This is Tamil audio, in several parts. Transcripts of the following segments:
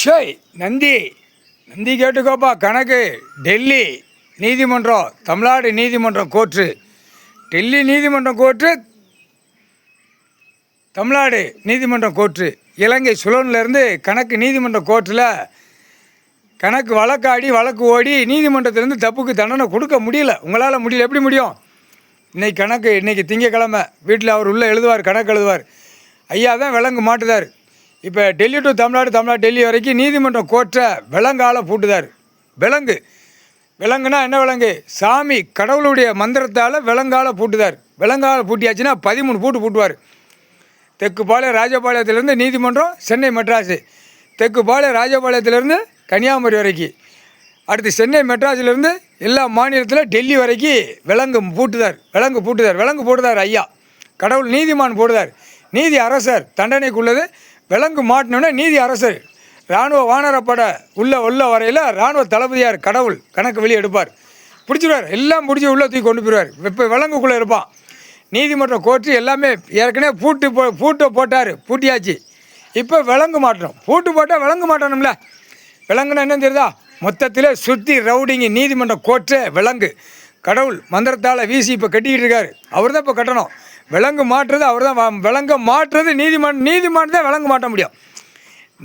ஷோய் நந்தி நந்தி கேட்டுக்கோப்பா. கணக்கு டெல்லி நீதிமன்றம், தமிழ்நாடு நீதிமன்றம் கோர்ட்டு, டெல்லி நீதிமன்றம் கோர்ட்டு, தமிழ்நாடு நீதிமன்றம் கோர்ட்டு, இலங்கை சுலோன்லேருந்து கணக்கு நீதிமன்ற கோர்ட்டில் கணக்கு வழக்காடி வழக்கு ஓடி நீதிமன்றத்திலேருந்து தப்புக்கு தண்டனை கொடுக்க முடியல. உங்களால் முடியல, எப்படி முடியும்? இன்றைக்கி கணக்கு, இன்றைக்கி திங்கக்கிழமை, வீட்டில் அவர் உள்ளே எழுதுவார், கணக்கு எழுதுவார். ஐயா தான் விலங்கு மாட்டுதார். இப்போ டெல்லி டு தமிழ்நாடு, தமிழ்நாடு டெல்லி வரைக்கும் நீதிமன்றம் கோர்ட்டை விலங்கால பூட்டுதார். விலங்கு விலங்குனா என்ன விலங்கு? சாமி கடவுளுடைய மந்திரத்தால் விலங்கால பூட்டுதார். விலங்கால பூட்டியாச்சுன்னா 13 பூட்டு பூட்டுவார். தெற்குப்பாளையம் ராஜபாளையத்திலேருந்து நீதிமன்றம் சென்னை மெட்ராஸு, தெற்குப்பாளையம் ராஜபாளையத்திலேருந்து கன்னியாகுமரி வரைக்கும், அடுத்து சென்னை மெட்ராஸிலேருந்து எல்லா மாநிலத்தில் டெல்லி வரைக்கும் விலங்கு பூட்டுதார். விலங்கு பூட்டுதார், விலங்கு போட்டுதார். ஐயா கடவுள் நீதிமான் போடுதார். நீதி அரசர் தண்டனைக்குள்ளது. விலங்கு மாட்டினோன்னே நீதி அரசர், இராணுவ வானரப்படை உள்ள வரையில் இராணுவ தளபதியார் கடவுள் கணக்கு வெளியே எடுப்பார். பிடிச்சிடுவார், எல்லாம் பிடிச்சி உள்ளே தூக்கி கொண்டு போயிடுவார். இப்போ விலங்குக்குள்ளே இருப்பான். நீதிமன்றம் கோர்ட்டு எல்லாமே ஏற்கனவே பூட்டை போட்டார், பூட்டியாச்சு. இப்போ விலங்கு மாட்டணும். பூட்டு போட்டால் விலங்கு மாட்டணும்ல. விலங்குன்னா என்ன தெரியுதா? மொத்தத்தில் சுற்றி ரவுடிங்க நீதிமன்றம் கோர்ட்டு விலங்கு கடவுள் மந்திரத்தால் வீசி இப்போ கட்டிக்கிட்டு இருக்காரு. அவர் தான் இப்போ கட்டணும். விலங்கு மாற்றுறது அவர் தான். விலங்கை மாற்றுறது நீதிமான் தான் விலங்கு மாட்ட முடியும்.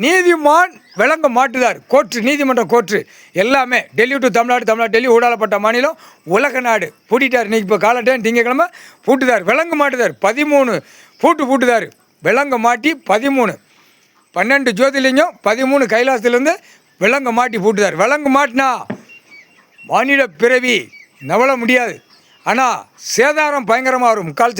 நீதிமான் விலங்கு மாட்டுதார். கோர்ட்டு, நீதிமன்ற கோர்ட்டு எல்லாமே டெல்லி டு தமிழ்நாடு, தமிழ்நாடு டெல்லி ஊடாலப்பட்ட மாநிலம், உலக நாடு பூட்டிட்டார். இன்றைக்கி இப்போ காலட்டைம் திங்கக்கிழமை பூட்டுதார். விலங்கு மாட்டுதார். 13 பூட்டுதார். விலங்கு மாட்டி 12 ஜோதிலிங்கம் 13 கைலாசத்துலேருந்து விலங்கு மாட்டி பூட்டுதார். விலங்கு மாட்டினா மானிட பிறவி நவள முடியாது. ஆனால் சேதாரம் பயங்கரமாக வரும். முக்கால்